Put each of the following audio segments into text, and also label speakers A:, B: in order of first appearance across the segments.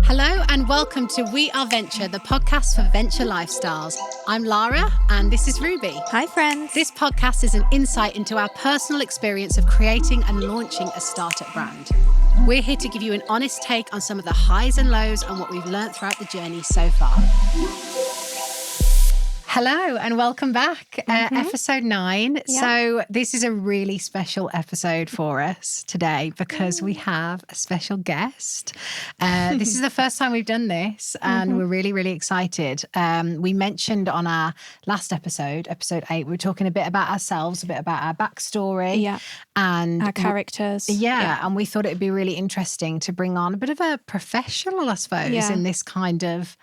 A: Hello and welcome to We Are Venture, the podcast for venture lifestyles. I'm Lara and this is Ruby.
B: Hi friends.
A: This podcast is an insight into our personal experience of creating and launching a startup brand. We're here to give you an honest take on some of the highs and lows and what we've learned throughout the journey so far. Hello and welcome back, episode 9. Yeah. So this is a really special episode for us today because we have a special guest. This is the first time we've done this and we're really, really excited. We mentioned on our last episode 8, we were talking a bit about ourselves, a bit about our backstory and
B: our characters.
A: And we thought it would be really interesting to bring on a bit of a professional, I suppose, in this kind of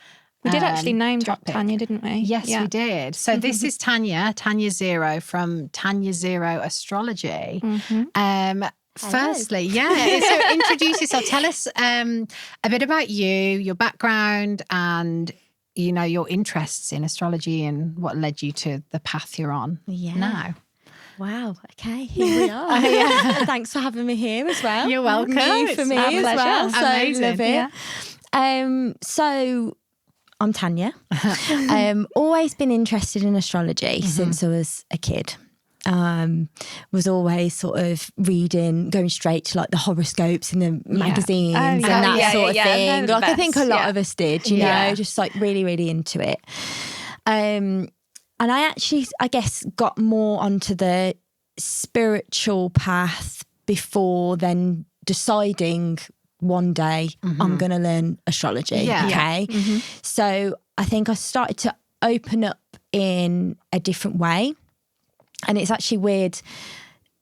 B: we did actually name drop
A: topic.
B: Tanya, didn't we?
A: Yes, we did. So this is Tanya Zero from Tanya Zero Astrology. Firstly, so introduce yourself. Tell us a bit about you, your background and, you know, your interests in astrology and what led you to the path you're on now.
C: Wow. Okay, here we are. Thanks for having me here as well.
A: You're welcome.
C: New for me as well. So
A: amazing.
C: Love it.
B: Yeah.
C: So I'm Tanya. Always been interested in astrology since I was a kid. Was always sort of reading, going straight to like the horoscopes in the magazines and that sort of thing. Like I think a lot of us did, you know, just like really, really into it. And I actually, I guess, got more onto the spiritual path before then deciding one day I'm going to learn astrology. Okay. So I think I started to open up in a different way. And it's actually weird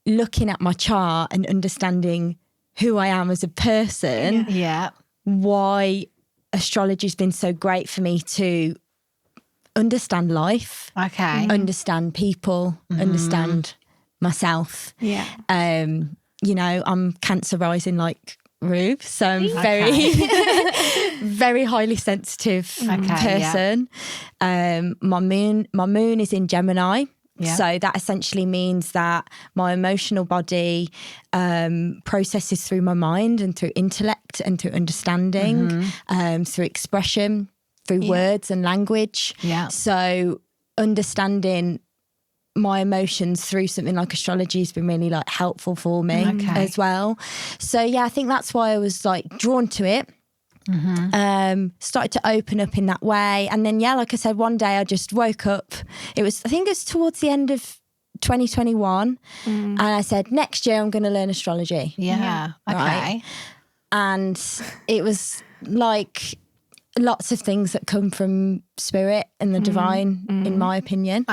C: looking at my chart and understanding who I am as a person. Why astrology's been so great for me to understand life. Understand people, understand myself. You know, I'm Cancer rising like Rube, so I'm very highly sensitive person. My moon is in Gemini. So that essentially means that my emotional body processes through my mind and through intellect and through understanding, through expression, through words and language. So understanding my emotions through something like astrology has been really like helpful for me as well. So I think that's why I was like drawn to it. Started to open up in that way, and then like I said, one day I just woke up. I think it was towards the end of 2021, and I said next year I'm going to learn astrology. Right? And it was like lots of things that come from spirit and the divine, in my opinion.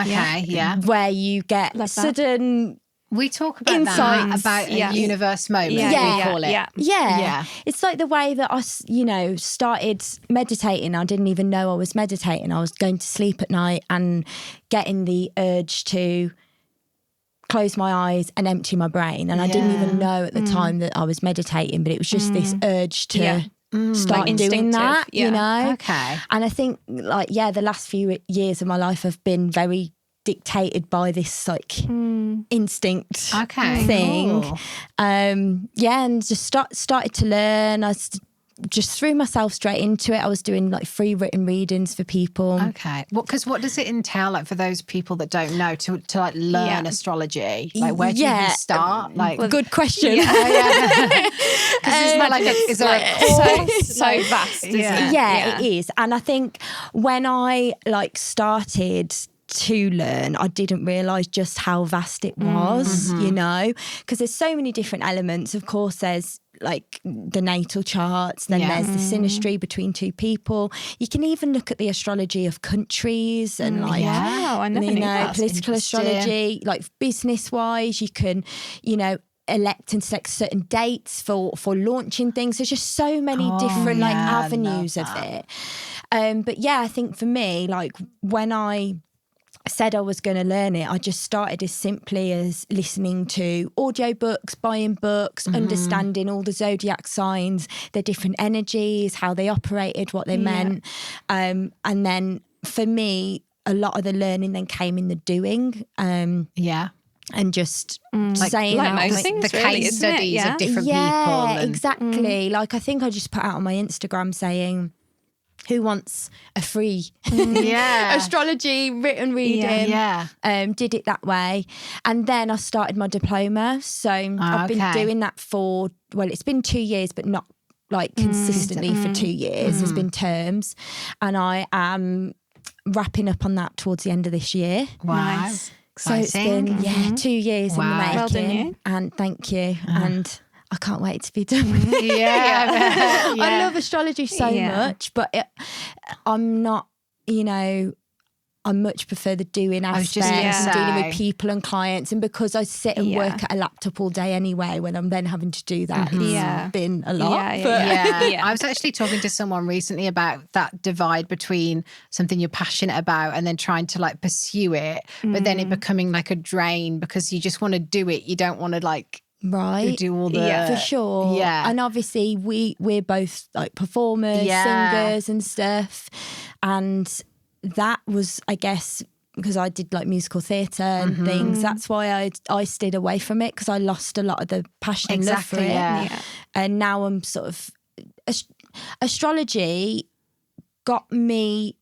C: Where you get sudden.
A: We talk about
C: insights.
A: that, about a universe moment, we call it.
C: It's like the way that I, you know, started meditating. I didn't even know I was meditating. I was going to sleep at night and getting the urge to close my eyes and empty my brain. And I didn't even know at the time that I was meditating, but it was just this urge to start like doing that, you know? And I think like, the last few years of my life have been very dictated by this like instinct thing.
A: Cool.
C: And just started to learn. I just threw myself straight into it. I was doing like free written readings for people.
A: Because what does it entail, like for those people that don't know, to like learn astrology? Like where do you start? Like
C: good question.
A: Because is there a course?
B: so vast, isn't it?
C: It is. And I think when I like started to learn, I didn't realise just how vast it was, you know, because there's so many different elements. Of course, there's like the natal charts, then there's the synastry between two people. You can even look at the astrology of countries and like,
B: I never knew that.
C: Political astrology, like business-wise, you can, you know, elect and select certain dates for launching things. There's just so many different like avenues of it. But I think for me, like when I said I was going to learn it, I just started as simply as listening to audiobooks, buying books, understanding all the zodiac signs, their different energies, how they operated, what they meant. And then for me, a lot of the learning then came in the doing. and just
A: like
C: saying
B: like
C: out
B: most things,
A: the
B: really,
A: case
B: isn't it?
A: studies
B: Yeah.
A: of different people.
C: Yeah, exactly. Like I think I just put out on my Instagram saying, who wants a free astrology written reading? Did it that way. And then I started my diploma. So I've been doing that for, well, it's been 2 years, but not like consistently for 2 years. There's been terms. And I am wrapping up on that towards the end of this year.
A: Wow.
B: Nice.
C: So it's been 2 years in the making.
B: Well done, you.
C: And thank you. And I can't wait to be done with it. I love astrology so much, but I'm not, you know, I much prefer the doing aspect and dealing with people and clients. And because I sit and work at a laptop all day anyway, when I'm then having to do that, it's been a lot.
A: I was actually talking to someone recently about that divide between something you're passionate about and then trying to like pursue it, but then it becoming like a drain because you just want to do it. You don't want to like do all the
C: for sure. And obviously we're both like performers, singers and stuff, and that was, I guess, because I did like musical theatre and things, that's why I stayed away from it, because I lost a lot of the passion and love for it. And now I'm sort of astrology got me,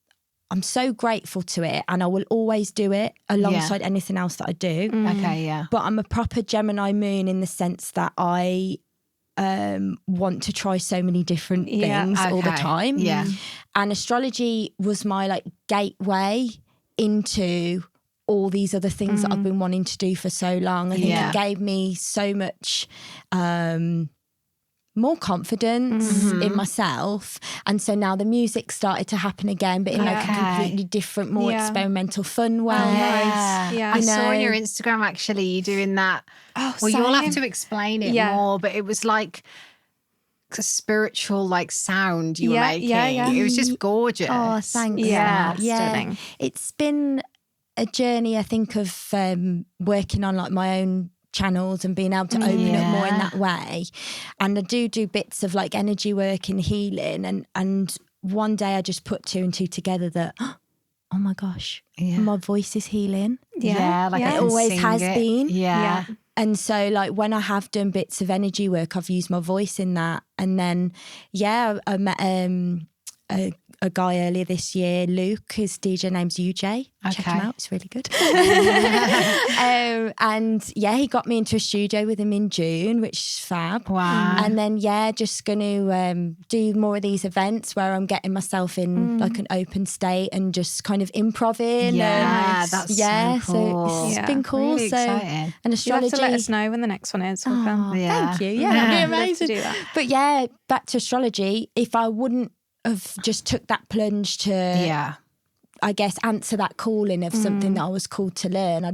C: I'm so grateful to it, and I will always do it alongside anything else that I do. But I'm a proper Gemini moon in the sense that I want to try so many different things all the time. And astrology was my like gateway into all these other things that I've been wanting to do for so long. I think it gave me so much more confidence in myself. And so now the music started to happen again, but in like a completely different, more experimental, fun way.
A: I saw on your Instagram actually you doing that. Well, you'll have to explain it more, but it was like a spiritual like sound you were making. It was just gorgeous.
C: Oh, thanks.
B: Stunning.
C: It's been a journey, I think, of working on like my own channels and being able to open up more in that way. And I do bits of like energy work and healing, and one day I just put 2 and 2 together that oh my gosh, my voice is healing.
A: Like
C: it always has been.
A: And
C: so like when I have done bits of energy work, I've used my voice in that. And then I met a guy earlier this year, Luke. His DJ name's UJ. Check him out, it's really good. And he got me into a studio with him in June, which is fab.
A: Wow.
C: And then just going to do more of these events where I'm getting myself in like an open state and just kind of improvising.
A: That's so cool.
C: So it's been cool.
A: Really exciting.
C: And astrology.
B: You'll have to let us know when the next one is. We'll come.
C: Thank you. That'd be amazing.
B: To do that.
C: But back to astrology. If I wouldn't have just took that plunge to I guess answer that calling of something that I was called to learn,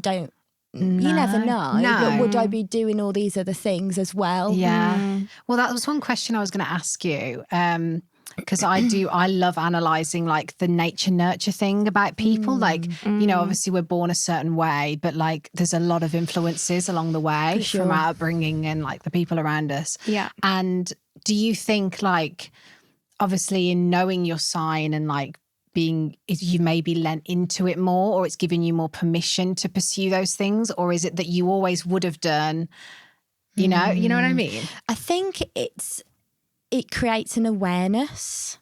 C: you never know. But would I be doing all these other things as well?
A: Well, that was one question I was going to ask you, because I love analysing like the nature nurture thing about people. Like, you know, obviously we're born a certain way, but like there's a lot of influences along the way from our upbringing and like the people around us. And do you think like, obviously in knowing your sign and like you maybe lent into it more, or it's giving you more permission to pursue those things, or is it that you always would have done, you know what I mean?
C: I think it creates an awareness.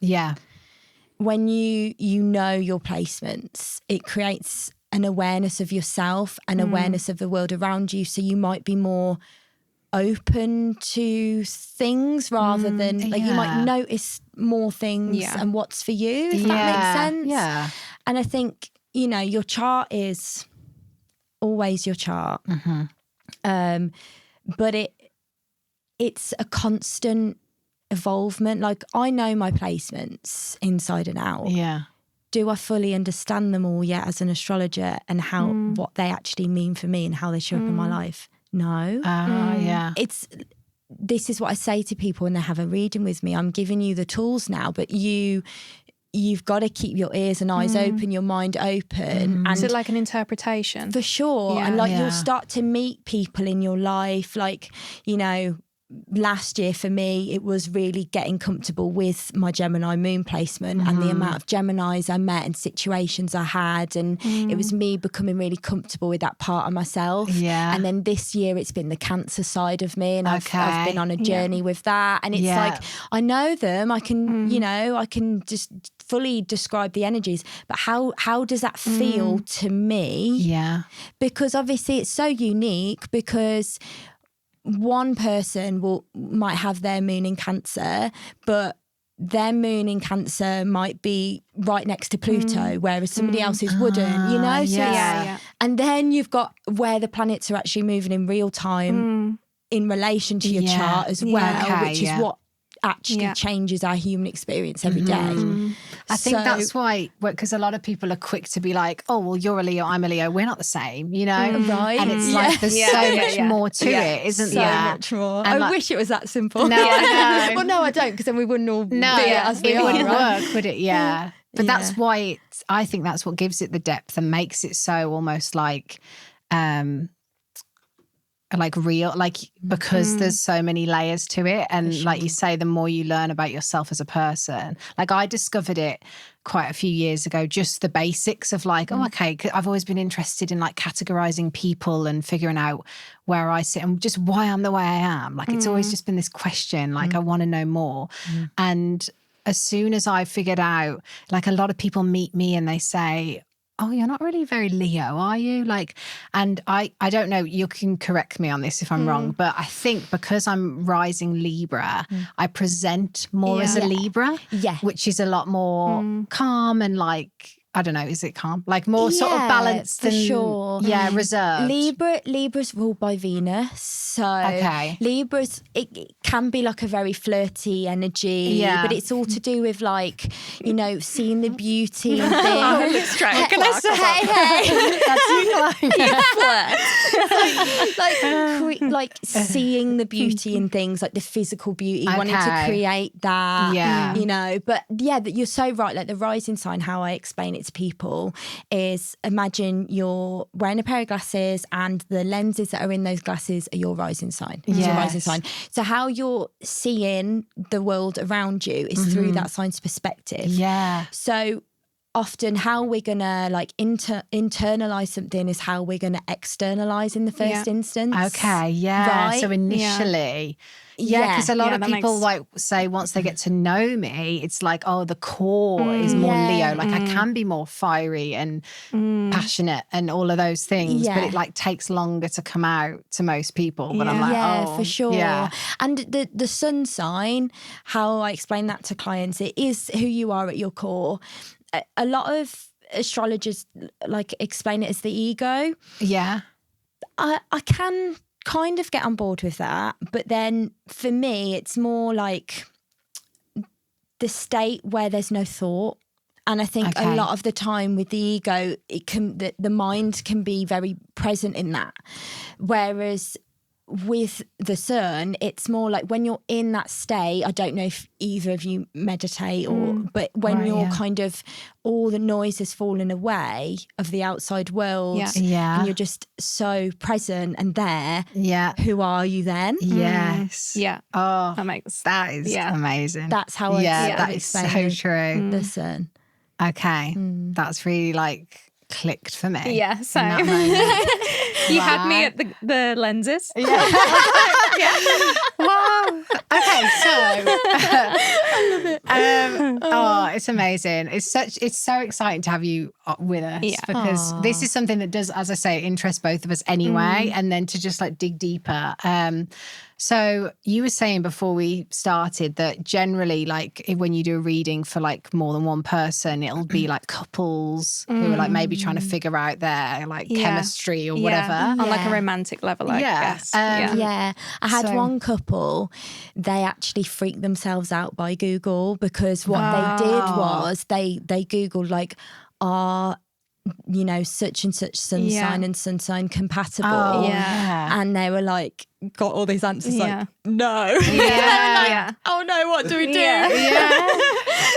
C: When you know your placements, it creates an awareness of yourself and awareness of the world around you, so you might be more open to things rather than like you might notice more things and what's for you, if that makes sense. And I think, you know, your chart is always your chart, but it's a constant evolvement. Like I know my placements inside and out. Do I fully understand them all yet as an astrologer, and how what they actually mean for me and how they show up in my life? No. This is what I say to people when they have a reading with me. I'm giving you the tools now, but you've got to keep your ears and eyes open, your mind open. And
B: is it like an interpretation?
C: For sure. And like you'll start to meet people in your life, like, you know, last year for me, it was really getting comfortable with my Gemini moon placement and the amount of Geminis I met and situations I had. And it was me becoming really comfortable with that part of myself.
A: Yeah.
C: And then this year it's been the Cancer side of me, and I've been on a journey with that. And it's like, I know them, I can, you know, I can just fully describe the energies, but how does that feel to me?
A: Yeah.
C: Because obviously it's so unique, because one person might have their moon in Cancer, but their moon in Cancer might be right next to Pluto, whereas somebody else's wouldn't, you know? So and then you've got where the planets are actually moving in real time in relation to your chart as well, which is what actually changes our human experience every day.
A: I think that's why, because a lot of people are quick to be like, oh, well, you're a Leo, I'm a Leo, we're not the same, you know?
C: Right.
A: And it's like, there's so much more to it, isn't
C: so
A: there?
C: much more.
A: And
C: I wish it was that simple.
A: No, I know.
C: Well, no, I don't, because then we wouldn't all be as we
A: it
C: are.
A: wouldn't
C: right?
A: work, would it? Yeah. But that's why I think that's what gives it the depth and makes it so almost like real, like, because there's so many layers to it. And like you say, the more you learn about yourself as a person, like I discovered it quite a few years ago, just the basics of like, oh, okay, I've always been interested in like categorizing people and figuring out where I sit and just why I'm the way I am. Like it's always just been this question, like I want to know more. And as soon as I figured out, like a lot of people meet me and they say, oh, you're not really very Leo, are you? Like, and I don't know, you can correct me on this if I'm wrong, but I think because I'm rising Libra, I present more as a Libra, which is a lot more calm and like, I don't know, is it calm? Like more sort of balanced and reserved.
C: Libra's ruled by Venus. So Libra's, it can be like a very flirty energy, but it's all to do with like, you know, seeing the beauty and things.
B: What can I
C: say? Like seeing the beauty in things, like the physical beauty, wanting to create that, you know. But that you're so right, like the rising sign, how I explain it to people is, imagine you're wearing a pair of glasses and the lenses that are in those glasses are your rising sign. It's your rising sign. So how you're seeing the world around you is through that sign's perspective. Yeah. So often how we're going to like internalize something is how we're going to externalize in the first instance.
A: Okay, right? So initially... because a lot of people like say once they get to know me, it's like, oh, the core is more Leo. Like I can be more fiery and passionate and all of those things, but it like takes longer to come out to most people. But I'm like,
C: for sure. Yeah. And the sun sign, how I explain that to clients, it is who you are at your core. A lot of astrologers like explain it as the ego. Yeah. I can kind of get on board with that, but then for me it's more like the state where there's no thought. And I think a lot of the time with the ego, it can the mind can be very present in that, whereas with the sun, it's more like when you're in that state, I don't know if either of you meditate but when you're kind of, all the noise has fallen away of the outside world and you're just so present and there, who are you then?
A: Yes. Oh, that is amazing.
C: That's how
A: that is so true.
C: The sun.
A: Okay. That's really like clicked for me.
B: Yeah, same. You had me at the lenses.
A: Wow. Okay, so I love it. Oh, it's amazing. It's so exciting to have you with us because this is something that does, as I say, interest both of us anyway, and then to just like dig deeper. So you were saying before we started that generally, like when you do a reading for like more than one person, it'll be like couples who are like maybe trying to figure out their like chemistry or whatever.
B: On like a romantic level, I guess.
C: I had one couple, they actually freaked themselves out by Google because what they did was they Googled like, you know, such and such sun sign and sun sign compatible. And they were like, got all these answers like, no. Oh no, what do we do?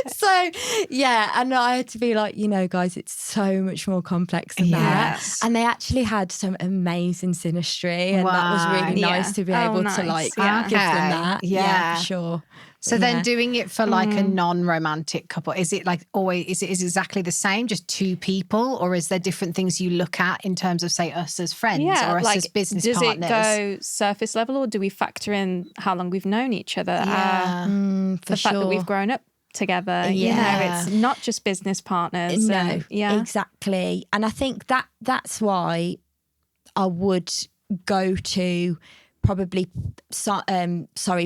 C: So yeah, and I had to be like, guys, it's so much more complex than that. And they actually had some amazing synastry, and that was really nice to be able to like give them that. Yeah, for sure.
A: So then doing it for like a non-romantic couple, is it like always, is it exactly the same, just two people, or is there different things you look at in terms of, say, us as friends or us as business partners?
B: Does it go surface level, or do we factor in how long we've known each other? The fact that we've grown up together. It's not just business partners.
C: No, exactly. And I think that's why I would go to probably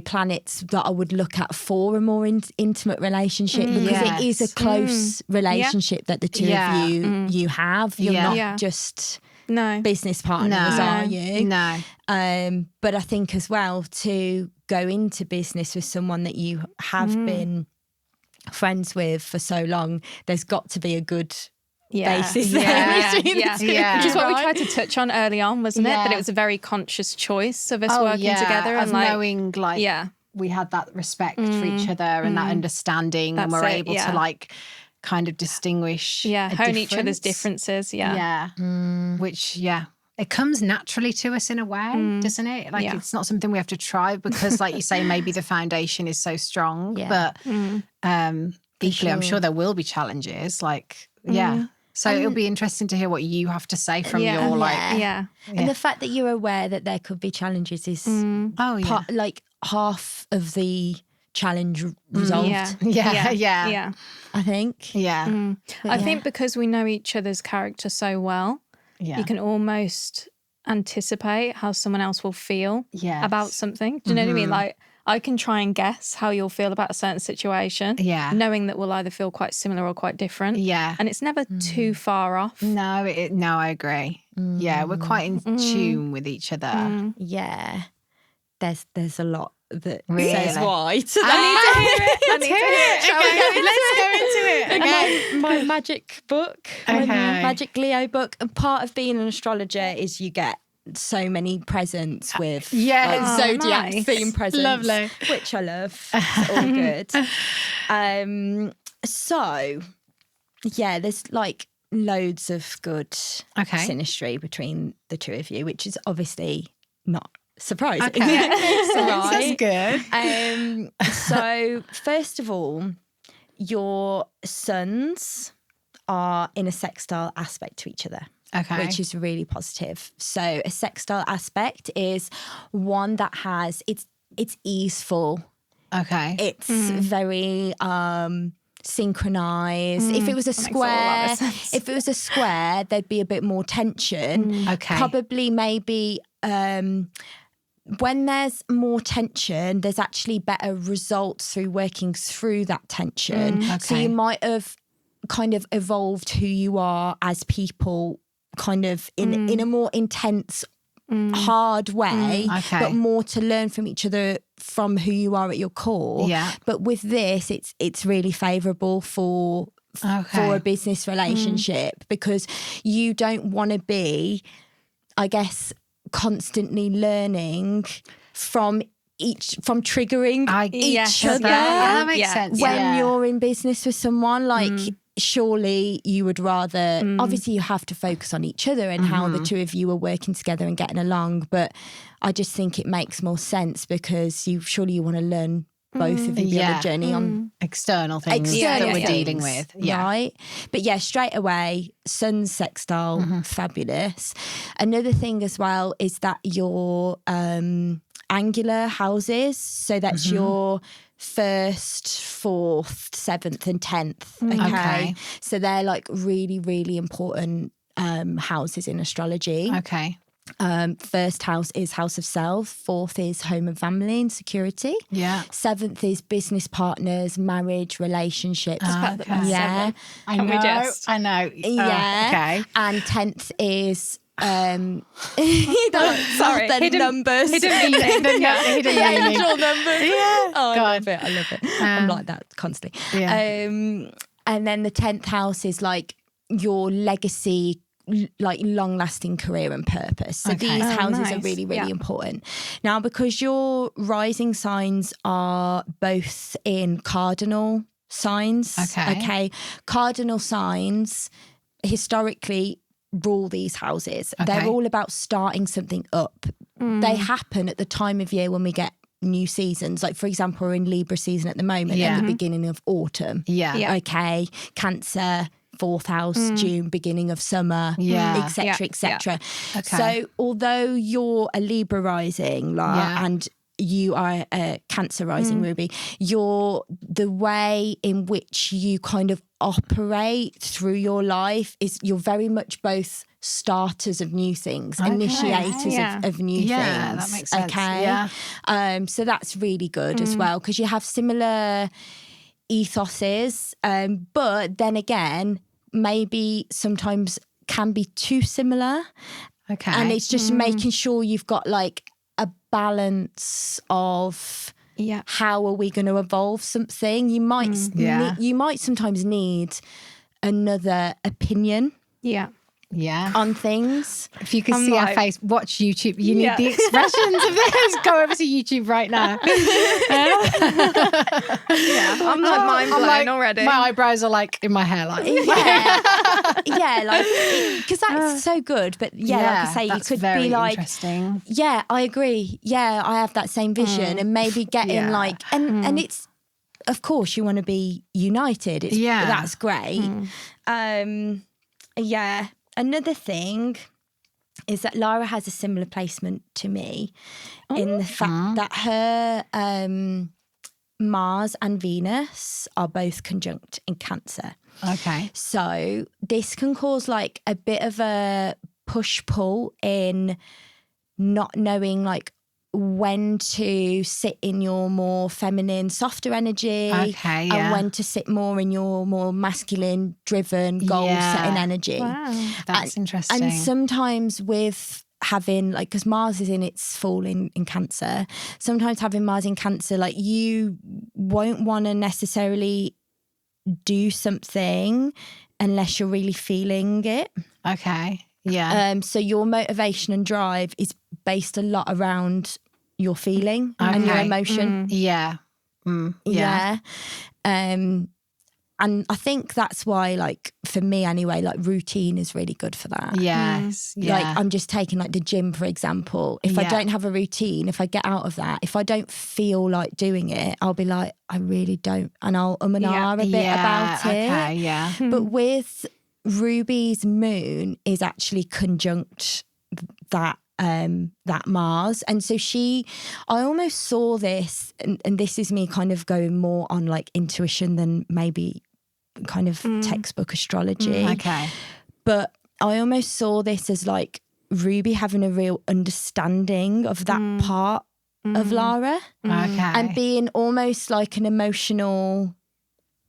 C: planets that I would look at for a more intimate relationship, because it is a close relationship that the two of you have. You're not just business partners, are you?
A: No.
C: But I think as well, to go into business with someone that you have been friends with for so long, there's got to be a good basis there between the two.
B: Which is what we tried to touch on early on, wasn't it? That it was a very conscious choice of us working together, and
A: knowing we had that respect for each other and that understanding, and we're able to like kind of distinguish
B: hone each other's differences.
A: Which it comes naturally to us in a way, doesn't it? Like it's not something we have to try, because like you say, maybe the foundation is so strong, but equally I'm sure there will be challenges, like so it'll be interesting to hear what you have to say from your
C: and the fact that you're aware that there could be challenges is like half of the challenge resolved.
A: I
C: think
B: I think because we know each other's character so well, you can almost anticipate how someone else will feel about something. Do you know what I mean? Like, I can try and guess how you'll feel about a certain situation, knowing that we'll either feel quite similar or quite different. And it's never too far off.
A: No, I agree. Yeah, we're quite in tune with each other.
C: Yeah, there's a lot that
A: says
C: why.
A: I need to hear it.
C: Let's go into it. Okay, my magic book, my magic Leo book, and part of being an astrologer is you get so many presents with zodiac theme presents.
A: Lovely.
C: Which I love. It's all good. So there's like loads of good synastry between the two of you, which is obviously not surprising.
A: That's good.
C: So first of all, your suns are in a sextile aspect to each other. Which is really positive. So a sextile aspect is one that has it's easeful. It's very synchronized. If it was a square, there'd be a bit more tension. Probably maybe when there's more tension, there's actually better results through working through that tension. So you might have kind of evolved who you are as people kind of in a more intense, hard way, but more to learn from each other from who you are at your core. But with this, it's really favourable for a business relationship, because you don't want to be, I guess, constantly learning from triggering each other.
A: That makes sense.
C: When you're in business with someone, like surely you would rather, obviously you have to focus on each other and how the two of you are working together and getting along, but I just think it makes more sense because you want to learn both of you on a journey on
A: external things that we're dealing with.
C: Right? But straight away, Sun's sextile, fabulous. Another thing as well is that your angular houses, so that's your 1st, 4th, 7th and 10th. Okay. So they're like really, really important houses in astrology. First house is house of self. 4th is home and family and security. 7th is business partners, marriage, relationships.
B: I know.
C: And 10th is sorry,
B: hidden
C: numbers.
B: Hidden meaning.
C: Angel numbers.
A: Oh,
C: I love it. I'm like that constantly. And then the 10th house is like your legacy, like long-lasting career and purpose. So these houses are really, really important. Now, because your rising signs are both in cardinal signs. Okay. Cardinal signs historically rule these houses. They're all about starting something up. They happen at the time of year when we get new seasons. Like, for example, we're in Libra season at the moment at the beginning of autumn. Okay. Cancer, 4th house, June, beginning of summer, etc., etc. So although you're a Libra rising, and you are a Cancer rising, Ruby, the way in which you kind of operate through your life is you're very much both starters of new things, initiators of new things.
A: Yeah, that makes sense.
C: Okay. So that's really good as well, because you have similar ethoses, but then again, maybe sometimes can be too similar.
A: Okay.
C: And it's just making sure you've got like a balance of how are we going to evolve something. You might you might sometimes need another opinion on things.
A: If you can see our face, watch YouTube. You need the expressions of this. Go over to YouTube right now.
B: I'm like mind blown already.
A: My eyebrows are like in my hairline.
C: Because that's so good. But like I say, you could be like,
A: interesting.
C: Yeah, I agree. Yeah, I have that same vision, and maybe getting like, and it's, of course, you want to be united. That's great. Another thing is that Lara has a similar placement to me in the fact that her Mars and Venus are both conjunct in Cancer.
A: Okay.
C: So this can cause like a bit of a push-pull in not knowing like when to sit in your more feminine, softer energy, and when to sit more in your more masculine, driven, goal-setting energy.
A: Wow, that's interesting.
C: And sometimes with having, like, because Mars is in its fall in Cancer, sometimes having Mars in Cancer, like, you won't want to necessarily do something unless you're really feeling it.
A: Okay. Yeah.
C: So your motivation and drive is based a lot around your feeling and your emotion.
A: Yeah.
C: And I think that's why, like, for me anyway, like, routine is really good for that.
A: Yes.
C: Like, I'm just taking like the gym, for example. If I don't have a routine, if I get out of that, if I don't feel like doing it, I'll be like, I really don't. And I'll and ah a bit about it.
A: Okay, yeah.
C: But with Ruby's moon is actually conjunct that Mars. And so I almost saw this, and this is me kind of going more on like intuition than maybe kind of textbook astrology.
A: Okay.
C: But I almost saw this as like Ruby having a real understanding of that part of Lara.
A: Okay.
C: And being almost like an emotional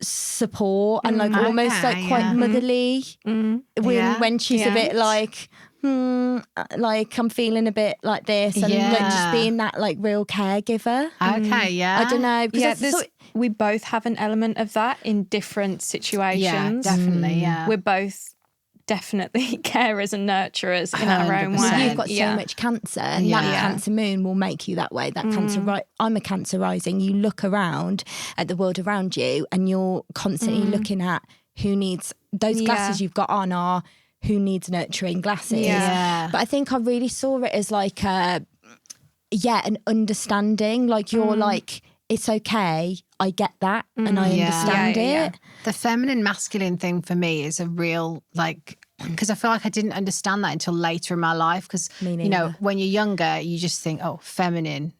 C: support and like almost like quite motherly when she's a bit like, like I'm feeling a bit like this, and like just being that like real caregiver.
A: Okay, yeah.
C: I don't know.
B: We both have an element of that in different situations.
A: Yeah, definitely, yeah.
B: We're both definitely carers and nurturers in our own
A: 100%.
B: way.
C: You've got so much Cancer, and that Cancer moon will make you that way. That Cancer, I'm a Cancer rising. You look around at the world around you, and you're constantly looking at who needs those glasses you've got on are who needs nurturing glasses.
A: Yeah.
C: But I think I really saw it as like an understanding. Like you're like, it's okay. I get that, and I understand it. Yeah.
A: The feminine masculine thing for me is a real, like, because I feel like I didn't understand that until later in my life. Because, you know, when you're younger, you just think, oh, feminine,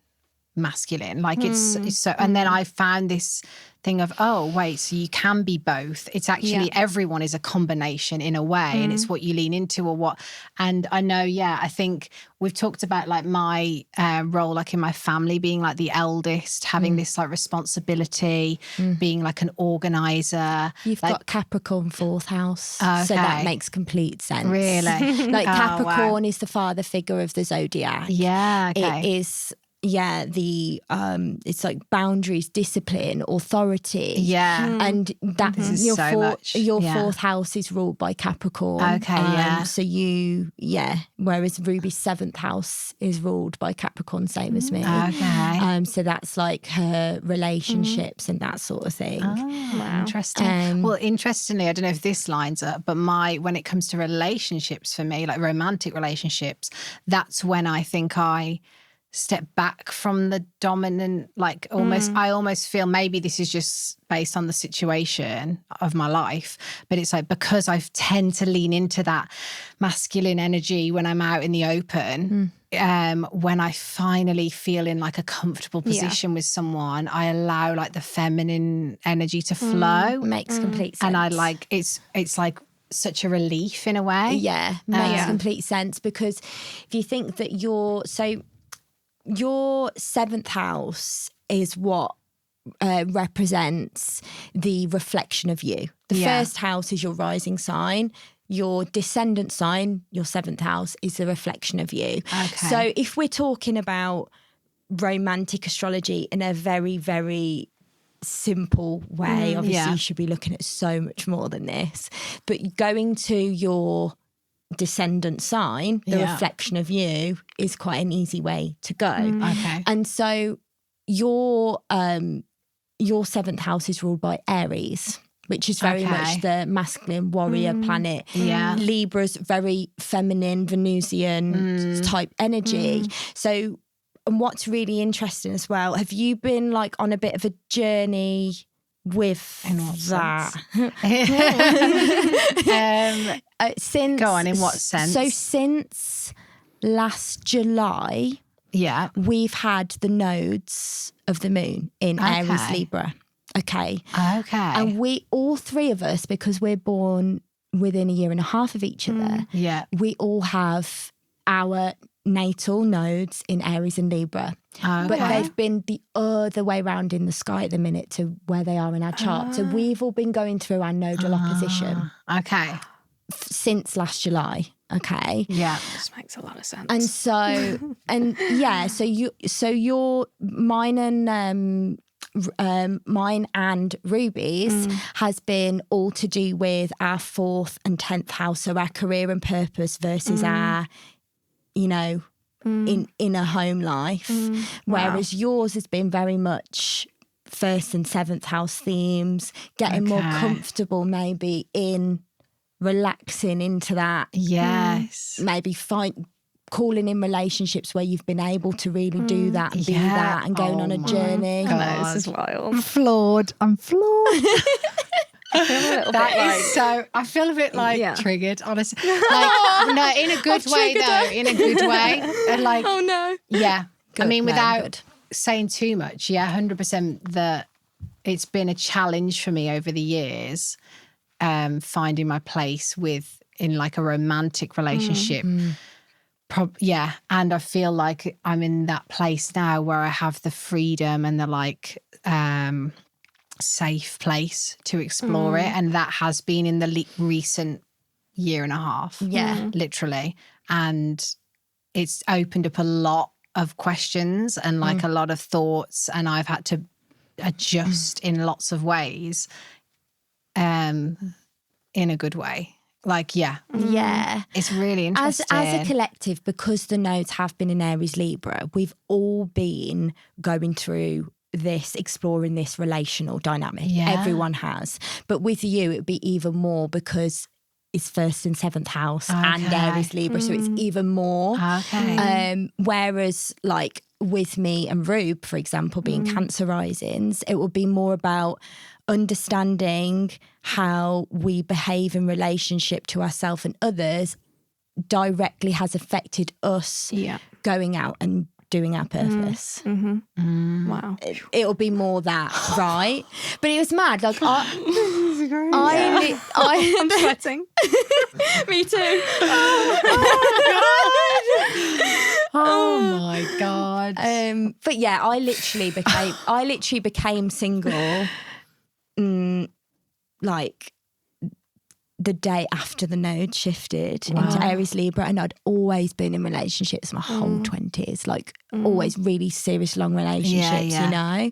A: masculine. Like it's so, and then I found this thing of, oh, wait, so you can be both. It's actually everyone is a combination in a way, and it's what you lean into or what. And I know, I think we've talked about like my role, like in my family, being like the eldest, having this like responsibility, being like an organizer.
C: You've got Capricorn 4th house, so that makes complete sense.
A: Really?
C: Like Capricorn is the father figure of the zodiac.
A: Yeah, okay.
C: It is it's like boundaries, discipline, authority.
A: Yeah.
C: And that's your fourth house is ruled by Capricorn.
A: Okay,
C: So whereas Ruby's seventh house is ruled by Capricorn, same as me.
A: Okay.
C: So that's like her relationships and that sort of thing.
A: Oh, wow. Interesting. Well, interestingly, I don't know if this lines up, but when it comes to relationships for me, like romantic relationships, that's when I think I step back from the dominant, like I almost feel, maybe this is just based on the situation of my life, but it's like because I tend to lean into that masculine energy when I'm out in the open, when I finally feel in like a comfortable position with someone, I allow like the feminine energy to flow.
C: Makes complete sense.
A: And I like, it's like such a relief in a way.
C: Yeah, makes complete sense, because if you think that your seventh house is what represents the reflection of you. The first house is your rising sign. Your descendant sign, your seventh house, is the reflection of you. Okay. So if we're talking about romantic astrology in a very, very simple way, obviously you should be looking at so much more than this. But going to your descendant sign, the reflection of you, is quite an easy way to go.
A: Okay.
C: And so your seventh house is ruled by Aries, which is very much the masculine warrior planet.
A: Yeah.
C: Libra's very feminine, Venusian type energy. So, and what's really interesting as well, have you been like on a bit of a journey with that? Since,
A: go on, in what sense?
C: So since last July, we've had the nodes of the moon in Aries Libra. Okay. And we, all three of us, because we're born within a year and a half of each other, we all have our natal nodes in Aries and Libra. But they've been the other way around in the sky at the minute to where they are in our chart. So we've all been going through our nodal opposition. Since last July. Okay.
B: Yeah. This makes a lot of sense.
C: And so, so your mine and Ruby's has been all to do with our 4th and 10th house, so our career and purpose versus our, inner home life. Whereas yours has been very much 1st and 7th house themes, getting more comfortable maybe in relaxing into that.
A: Yes.
C: Maybe calling in relationships where you've been able to really do that and be that, and going on a journey.
B: God. This is wild.
A: I'm floored. I feel a little bit I feel a bit like triggered, honestly. Like, no, in a good way though. In a good way. And like,
B: oh no.
A: Yeah. Good, I mean, without saying too much, 100% that it's been a challenge for me over the years, finding my place in like a romantic relationship. And I feel like I'm in that place now where I have the freedom and the like safe place to explore it, and that has been in the recent year and a half, literally, and it's opened up a lot of questions and like a lot of thoughts, and I've had to adjust in lots of ways, in a good way. Like, it's really interesting.
C: As a collective, because the nodes have been in Aries Libra, we've all been going through this, exploring this relational dynamic. Everyone has. But with you, it would be even more because it's 1st and 7th house and Aries Libra, so it's even more. Whereas like with me and Rube, for example, being Cancer risings, it will be more about understanding how we behave in relationship to ourselves and others directly has affected us going out and doing our purpose.
B: Wow.
C: It'll be more that, right? But it was mad. Like I'm
B: sweating.
C: Me too.
A: Oh my God.
C: But yeah, I literally became single like the day after the node shifted into Aries Libra, and I'd always been in relationships my whole 20s, like always really serious long relationships, you know.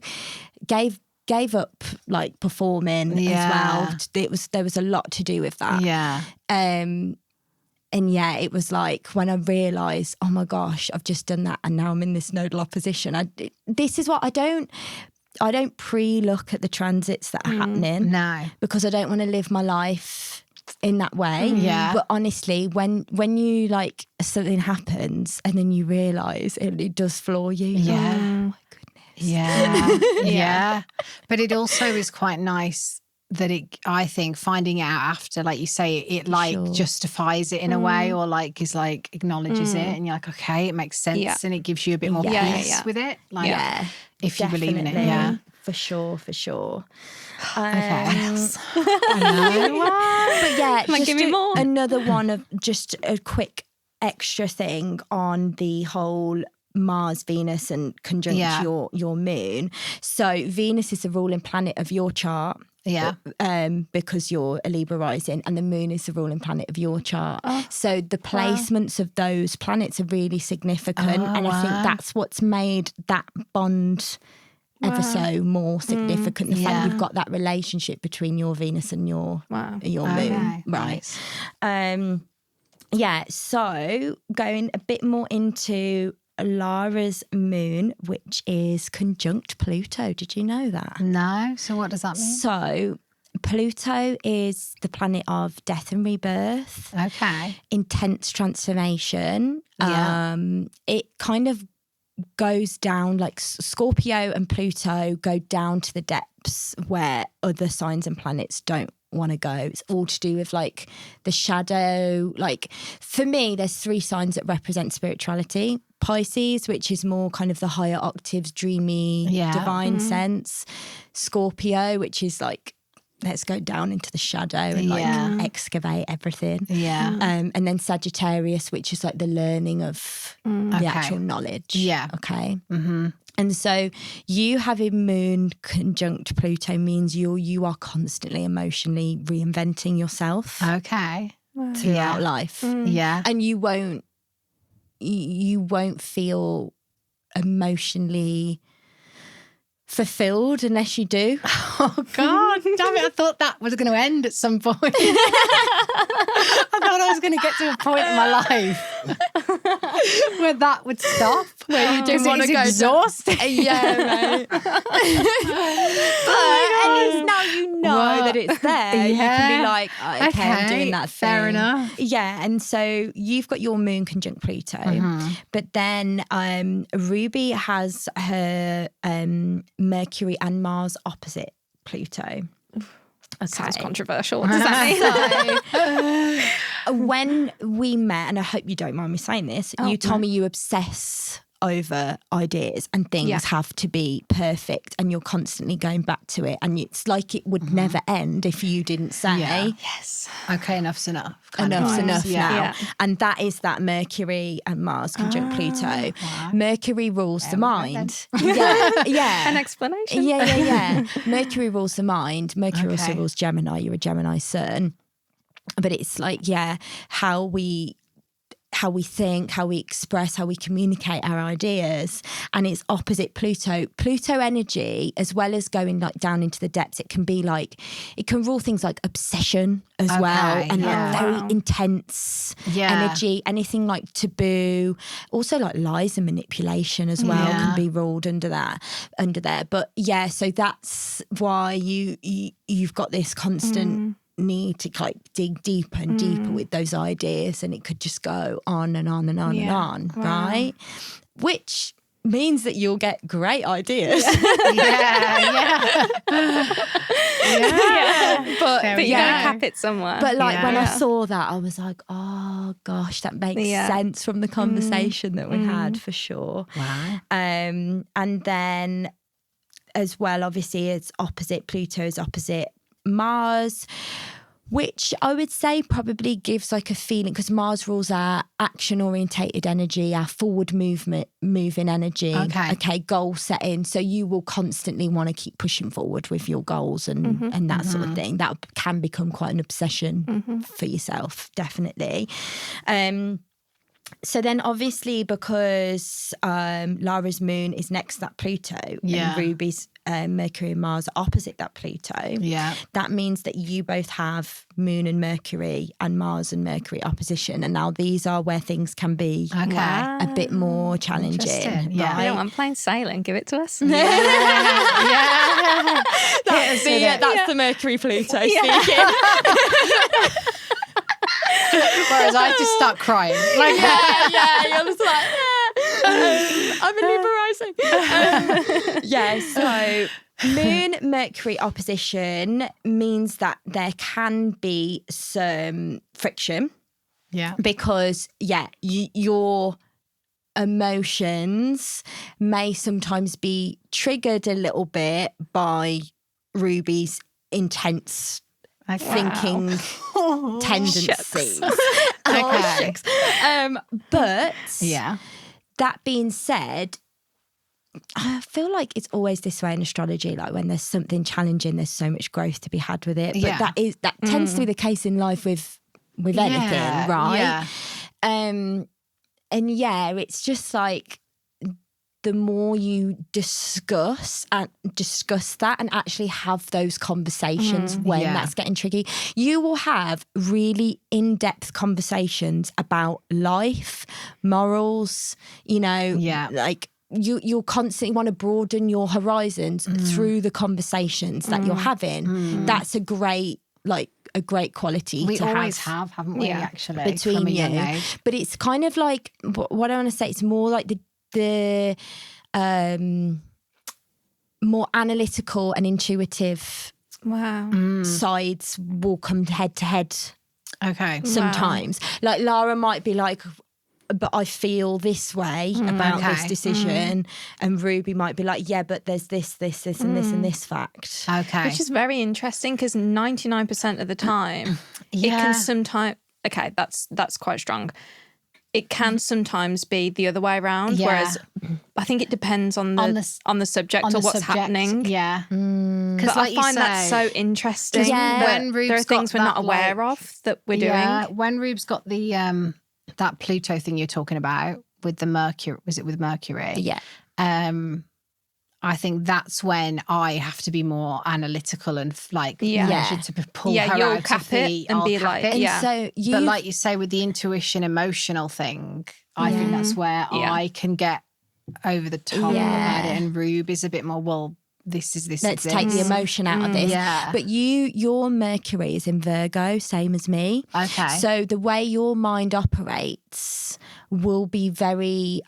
C: Gave up like performing as well. There was a lot to do with that. Yeah. And yeah, it was like when I realised, oh my gosh, I've just done that and now I'm in this nodal opposition. This is what I don't pre-look at the transits that are happening. No. Because I don't want to live my life in that way. Yeah. But honestly, when you like something happens and then you realise it does floor you.
A: Yeah.
C: Oh my goodness.
A: Yeah. Yeah. But it also is quite nice that I think finding out after, like you say, it like justifies it in a way, or like is like acknowledges it, and you're like, okay, it makes sense, and it gives you a bit more peace with it. Like, if you believe in it,
C: for sure.
A: Okay.
C: I know. But yeah,
B: just give me more.
C: Another one of just a quick extra thing on the whole Mars, Venus and conjunct your moon. So Venus is the ruling planet of your chart. Yeah. Because you're a Libra rising, and the moon is the ruling planet of your chart. So the placements of those planets are really significant. And I think that's what's made that bond ever so more significant. The fact you've got that relationship between your Venus and your moon. Right. Nice. So going a bit more into Lara's moon, which is conjunct Pluto. Did you know that?
A: No. So what does that mean?
C: So Pluto is the planet of death and rebirth.
A: Okay.
C: Intense transformation. Yeah. It kind of goes down, like Scorpio and Pluto go down to the depths where other signs and planets don't want to go. It's all to do with like the shadow. Like for me, there's 3 signs that represent spirituality. Pisces, which is more kind of the higher octaves, dreamy, divine sense. Scorpio, which is like, let's go down into the shadow and like excavate everything. Yeah. And then Sagittarius, which is like the learning of the actual knowledge. Yeah. Okay. Mm-hmm. And so you having moon conjunct Pluto means you are constantly emotionally reinventing yourself.
A: Okay.
C: Throughout life.
A: Yeah.
C: And you won't feel emotionally fulfilled unless you do.
A: Oh God, damn it, I thought that was going to end at some point. I thought I was going to get to a point in my life where that would stop, where you didn't want to go exhausted.
C: Yeah, right. But at least now you know that it's there. You can be like, okay, I'm doing that thing.
A: Fair enough.
C: Yeah, and so you've got your moon conjunct Pluto, but then Ruby has her Mercury and Mars opposite Pluto.
B: Okay. Sounds controversial. What does that
C: mean? So, when we met, and I hope you don't mind me saying this, you told me you obsess over ideas and things have to be perfect, and you're constantly going back to it, and it's like it would never end if you didn't say
A: yes. Okay, enough's enough.
C: Enough's enough now. Yeah. And that is that Mercury and Mars conjunct Pluto. Wow. Mercury rules the mind. Yeah.
B: An explanation.
C: Yeah. Mercury rules the mind. Mercury also rules Gemini. You're a Gemini sun. But it's like, how we think, how we express, how we communicate our ideas, and it's opposite Pluto. Pluto energy, as well as going like down into the depths, it can be like, it can rule things like obsession as well, and like very intense energy. Anything like taboo, also like lies and manipulation as well can be ruled under there. But so that's why you've got this constant need to like dig deeper and deeper with those ideas, and it could just go on and on and on and on, right? Which means that you'll get great ideas.
B: But you gotta cap it somewhere.
C: But like when I saw that, I was like, oh gosh, that makes sense from the conversation that we had, for sure.
A: Wow.
C: And then as well, obviously, it's opposite Pluto is opposite Mars. which I would say probably gives like a feeling, because Mars rules our action orientated energy, our forward moving energy, okay, goal setting. So you will constantly want to keep pushing forward with your goals and that sort of thing. That can become quite an obsession for yourself, definitely. So then obviously because Lara's moon is next to that Pluto and Ruby's Mercury and Mars are opposite that Pluto, that means that you both have moon and Mercury and Mars and Mercury opposition. And now these are where things can be a bit more challenging.
B: Right? Yeah, I'm playing sailing. Give it to us.
C: That's the Mercury Pluto speaking.
A: Whereas I just start crying. Like,
C: you're just like, I'm so Moon Mercury opposition means that there can be some friction.
A: Yeah.
C: Because, your emotions may sometimes be triggered a little bit by Ruby's intense thinking tendencies.
A: Okay.
C: But that being said, I feel like it's always this way in astrology. Like when there's something challenging, there's so much growth to be had with it. But that tends to be the case in life with anything, right? Yeah. It's just like the more you discuss that and actually have those conversations when that's getting tricky, you will have really in-depth conversations about life, morals, like you'll constantly want to broaden your horizons through the conversations that you're having. That's a great quality
A: we
C: to
A: always have, haven't we, actually,
C: between you. But it's kind of like, what I want to say, it's more like the more analytical and intuitive sides will come head to head. Okay. Sometimes. Like Lara might be like, but I feel this way about this decision. And Ruby might be like, yeah, but there's this and this and this fact.
B: Okay. Which is very interesting because 99% of the time it can sometimes, that's quite strong. It can sometimes be the other way around, whereas I think it depends on the subject or what's happening. Yeah. Because I find that so interesting.
A: Yeah. When
B: there are things we're not aware of that we're doing.
A: When Rube's got the that Pluto thing you're talking about with the Mercury, was it with Mercury?
C: Yeah.
A: I think that's when I have to be more analytical and to pull her out of the
B: and be like,
A: but like you say with the intuition emotional thing, I think that's where I can get over the top about it, and Rube is a bit more, well, this is this.
C: Let's take the emotion out of this. Yeah. But your Mercury is in Virgo, same as me. Okay. So the way your mind operates will be very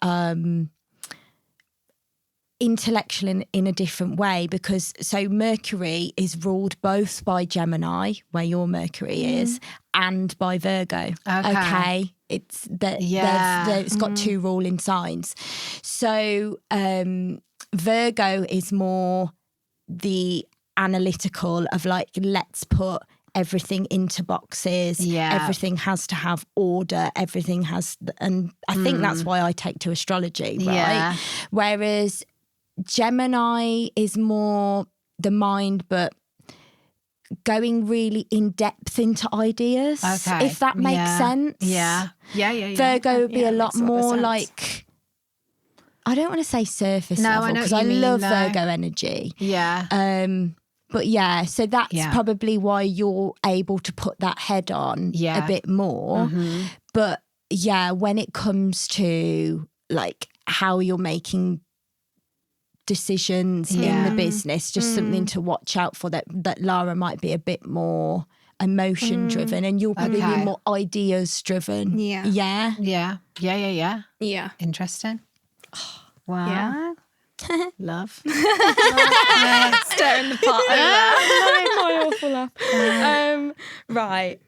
C: intellectual in a different way, because Mercury is ruled both by Gemini, where your Mercury is, and by Virgo. Okay. It's it's got two ruling signs. So Virgo is more the analytical of like, let's put everything into boxes. Yeah. Everything has to have order. Everything has, and I think that's why I take to astrology, right? Yeah. Whereas Gemini is more the mind, but going really in depth into ideas. Okay. If that makes sense.
A: Yeah.
C: Virgo would be a lot more like, I don't want to say surface level, because I love Virgo energy. Yeah. But so that's probably why you're able to put that head on a bit more. Mm-hmm. But when it comes to like how you're making decisions in the business, just something to watch out for, that Lara might be a bit more emotion driven and you'll probably be more ideas driven. Yeah.
A: Interesting. Wow. Yeah. Love.
B: Stir in the pot.
C: My awful laugh. Right.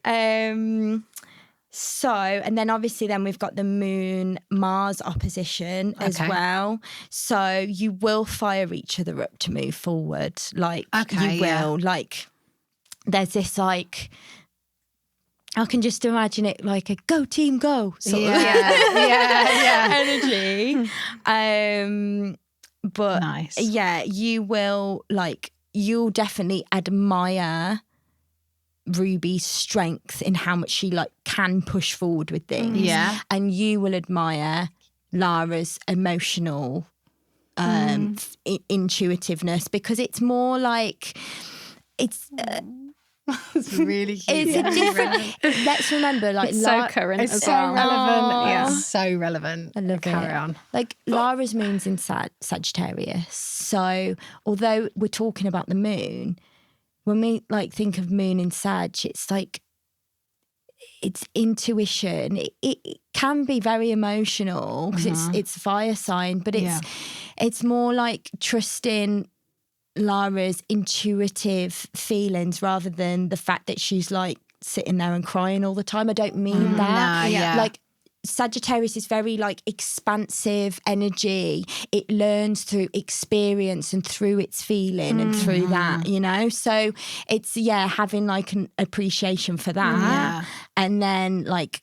C: So, and then obviously then we've got the Moon Mars opposition as well. So you will fire each other up to move forward. Like you will. Like there's this like I can just imagine it like a go team go sort of energy. But
A: nice.
C: Yeah, you'll definitely admire Ruby's strength in how much she like can push forward with things.
A: Yeah.
C: And you will admire Lara's emotional intuitiveness, because it's more like it's
A: really cute.
C: It's a different. Let's remember, like,
B: it's so current.
A: It's
B: as
A: so
B: well.
A: relevant. Yeah, so relevant.
C: I love it.
A: Carry on.
C: Like, Lara's moon's in Sagittarius, so although we're talking about the moon, when we like think of moon in Sag, it's like it's intuition. It can be very emotional because it's fire sign, but it's more like trusting Lara's intuitive feelings rather than the fact that she's like sitting there and crying all the time. I don't mean that.
A: No,
C: like Sagittarius is very like expansive energy. It learns through experience and through its feeling and through that, you know. So it's having like an appreciation for that, and then like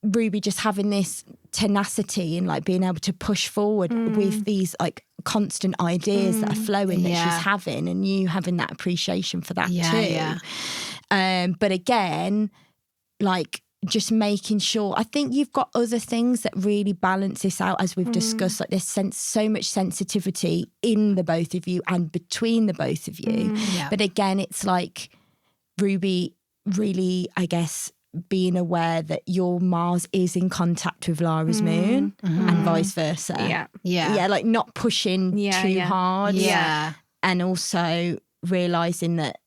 C: Ruby just having this tenacity and like being able to push forward with these like constant ideas that are flowing that she's having, and you having that appreciation for that too. But again, like just making sure, I think you've got other things that really balance this out, as we've discussed, like there's so much sensitivity in the both of you and between the both of you. But again, it's like Ruby really, I guess, being aware that your Mars is in contact with Lara's moon and vice versa. Like not pushing too hard. And also realising that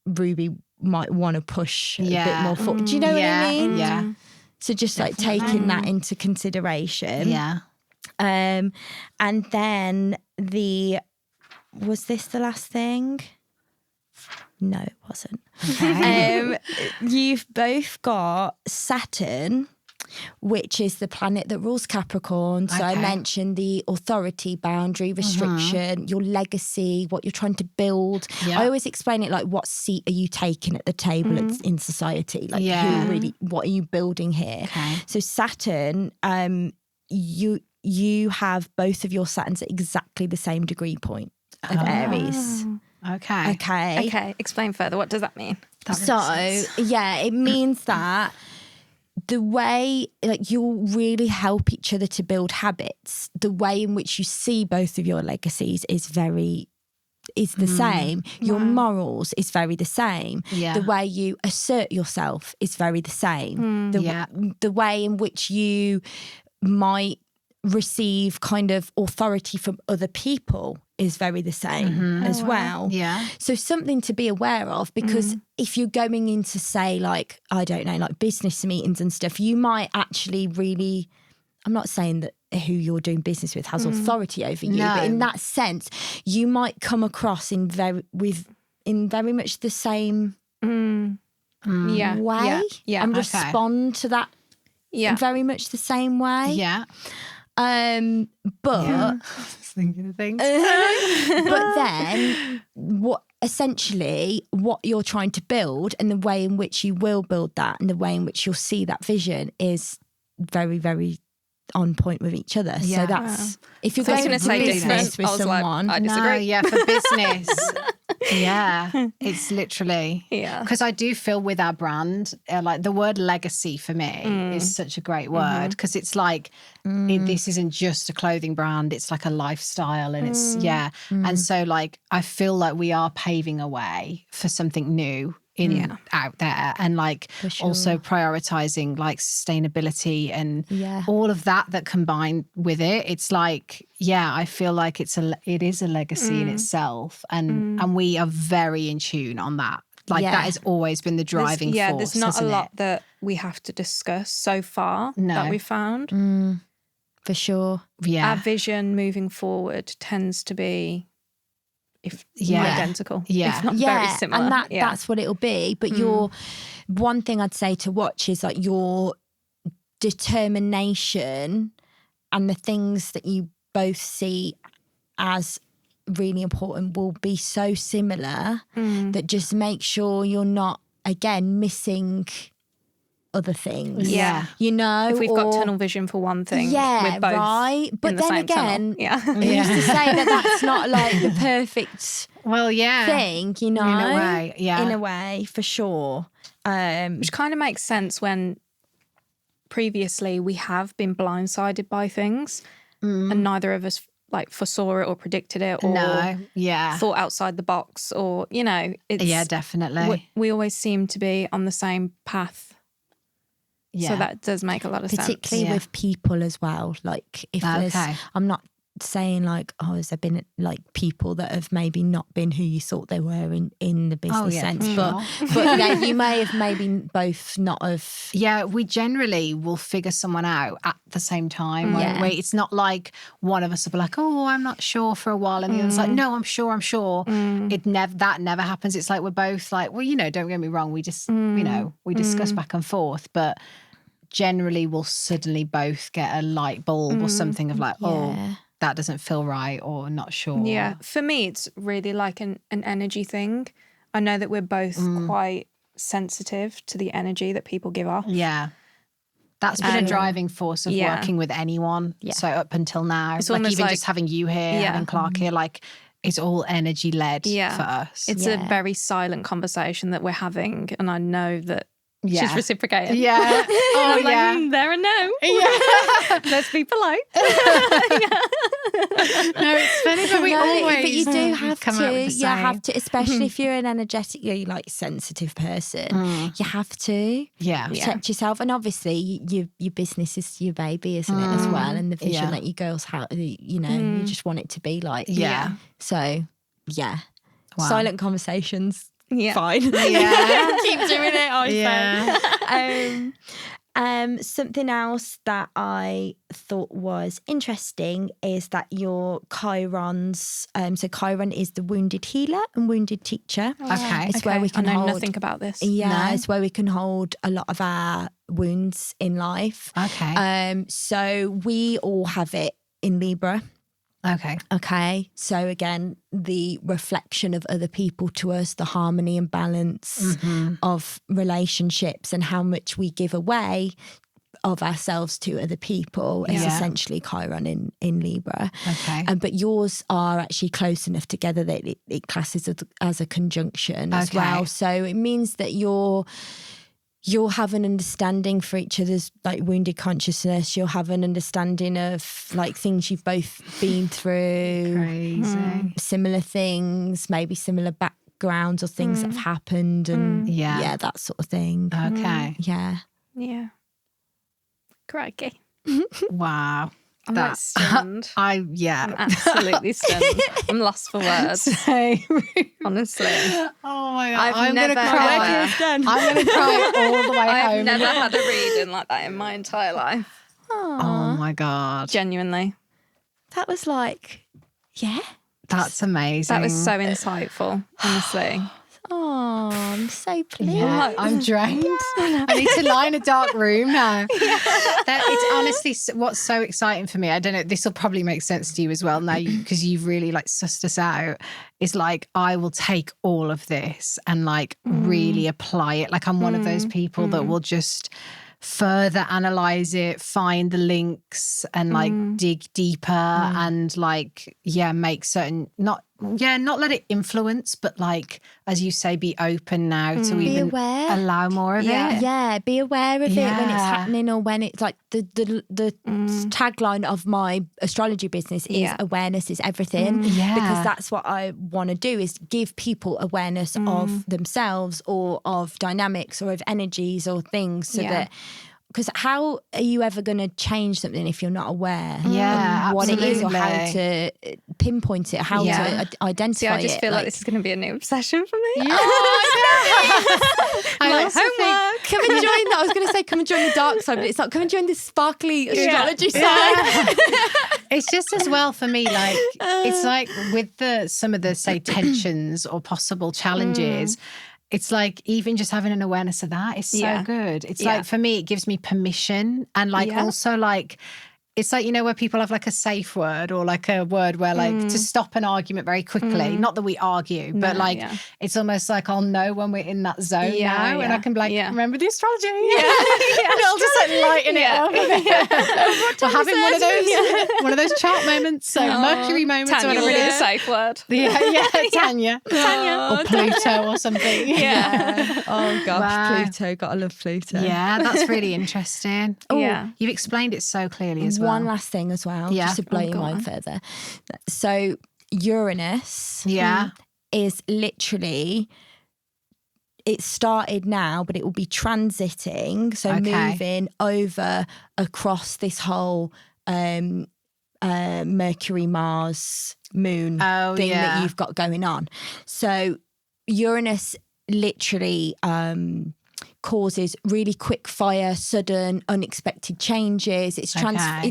C: Ruby might want to push a bit more forward. Do you know what I mean?
A: Yeah.
C: So just like taking that into consideration. And then was this the last thing? No, it wasn't. Okay. You've both got Saturn, which is the planet that rules Capricorn. So I mentioned the authority, boundary, restriction, your legacy, what you're trying to build. I always explain it like, what seat are you taking at the table in society? Like, what are you building here? So Saturn, you have both of your Saturns at exactly the same degree point of Aries. Okay.
B: Explain further. What does that mean?
C: It means that the way, like, you'll really help each other to build habits. The way in which you see both of your legacies is the same. Your morals is very the same. The way you assert yourself is very the same. The way in which you might receive kind of authority from other people is very the same as well. So something to be aware of, because if you're going into, say, like, I don't know, like business meetings and stuff, you might actually really, I'm not saying that who you're doing business with has authority over you, but in that sense, you might come across in very much the same way and respond to that in very much the same way. But
A: thinking of things.
C: But then what you're trying to build and the way in which you will build that and the way in which you'll see that vision is very, very on point with each other. So that's if you're going to say business with someone.
B: Like, I disagree.
A: No, for business. It's literally because I do feel with our brand, like the word legacy for me is such a great word, because it's like this isn't just a clothing brand, it's like a lifestyle, and it's and so like I feel like we are paving a way for something new out there, and like also prioritizing like sustainability and all of that combined with it. It's like I feel like it is a legacy in itself, and we are very in tune on that. Like that has always been the driving force.
B: There's not a lot that we have to discuss so far that we found.
C: For sure.
B: Our vision moving forward tends to be identical, if not very similar.
C: And that's what it'll be. But your one thing I'd say to watch is like your determination and the things that you both see as really important will be so similar that just make sure you're not, again, missing other things.
B: Yeah.
C: You know?
B: If we've got tunnel vision for one thing, we're both
C: right. But
B: in the
C: then
B: same
C: again,
B: tunnel.
C: we used to say that that's not like the perfect thing, you know?
A: In a way,
C: In a way, for sure.
B: Which kind of makes sense when previously we have been blindsided by things and neither of us like foresaw it or predicted it or thought outside the box or, you know. It's,
A: definitely.
B: We always seem to be on the same path. Yeah. So that does make a lot of sense.
C: Particularly with people as well. Like if there's, I'm not saying like, has there been like people that have maybe not been who you thought they were in the business sense, but you may have maybe both not have.
A: Yeah, we generally will figure someone out at the same time. It's not like one of us will be like, oh, I'm not sure for a while, and the other's like, no, I'm sure. That never happens. It's like we're both like, well, you know, don't get me wrong, we just you know, we discuss back and forth, but generally we'll suddenly both get a light bulb or something of like, that doesn't feel right or not sure.
B: Yeah. For me, it's really like an energy thing. I know that we're both quite sensitive to the energy that people give off.
A: Yeah. That's been a driving force of working with anyone. Yeah. So up until now,
B: it's
A: like even just having you here, having Clark here, like it's all energy led for us.
B: It's a very silent conversation that we're having. And I know that she's reciprocating.
A: Yeah.
B: Oh, like, there and no.
A: Yeah.
B: Let's be polite.
A: No, it's funny, but we always.
C: But you do have
A: come
C: to.
A: out with the
C: You have
A: same.
C: to, especially if you're an energetically like sensitive person. You have to protect yourself, and obviously your business is your baby, isn't it, as well, and the vision that you girls have. You know, you just want it to be like. So silent conversations. Fine.
A: Yeah.
C: Keep doing it. I say. Something else that I thought was interesting is that your Chirons. So Chiron is the wounded healer and wounded teacher.
A: Okay.
C: It's where we can
B: I know
C: hold
B: nothing about this.
C: Yeah, it's where we can hold a lot of our wounds in life.
A: Okay.
C: So we all have it in Libra. Okay. So again, the reflection of other people to us, the harmony and balance of relationships and how much we give away of ourselves to other people is essentially Chiron in Libra.
A: Okay.
C: But yours are actually close enough together that it classes as a conjunction as well. So it means that you'll have an understanding for each other's like wounded consciousness. You'll have an understanding of like things you've both been through.
A: Crazy.
C: Similar things, maybe similar backgrounds or things that have happened and that sort of thing.
A: Okay.
C: Yeah.
B: Yeah. Crikey.
A: Wow.
B: I'm like stunned.
A: I'm
B: absolutely stunned. I'm lost for words. Honestly.
A: Oh my God.
B: I'm going to cry.
A: I'm going to cry all the way home.
B: I've never had a reading like that in my entire life.
A: Oh my God.
B: Genuinely.
C: That was like,
A: That's amazing.
B: That was so insightful, honestly.
C: Oh, I'm so pleased.
A: Yeah, I'm drained. I need to lie in a dark room now. It's honestly what's so exciting for me. I don't know, this will probably make sense to you as well now because you've really like sussed us out. Is like I will take all of this and like really apply it. Like I'm one of those people that will just further analyze it, find the links and like dig deeper and like make certain not let it influence, but like as you say, be open now to even allow more of it.
C: Yeah, be aware of it when it's happening or when it's like the tagline of my astrology business is awareness is everything. Because that's what I want to do is give people awareness of themselves or of dynamics or of energies or things so that because how are you ever going to change something if you're not aware of what it is or how to pinpoint it, how to identify it?
B: I just feel like this is going to be a new obsession for me.
C: I like homework. Come and join that. I was going to say come and join the dark side, but it's not come and join the sparkly astrology side.
A: It's just as well for me, like it's like with some of the say tensions or possible challenges. It's like even just having an awareness of that is so good. It's like for me, it gives me permission and like also like it's like, you know, where people have like a safe word or like a word where like to stop an argument very quickly. Not that we argue, but like it's almost like I'll know when we're in that zone now, and I can be like, remember the astrology? And I'll just like lighten it up. We're having one of those chart moments, so Mercury moments.
B: Tanya,
A: or whatever it is.
B: the safe word.
A: Tanya. Or Pluto or something.
C: Oh gosh, Pluto. Gotta love Pluto.
A: Yeah, that's really interesting. You've explained it so clearly as well.
C: One last thing as well, just to blow your mind further. So Uranus is literally, it started now, but it will be transiting, so moving over across this whole Mercury, Mars, Moon thing that you've got going on. So Uranus literally causes really quick fire, sudden, unexpected changes. It's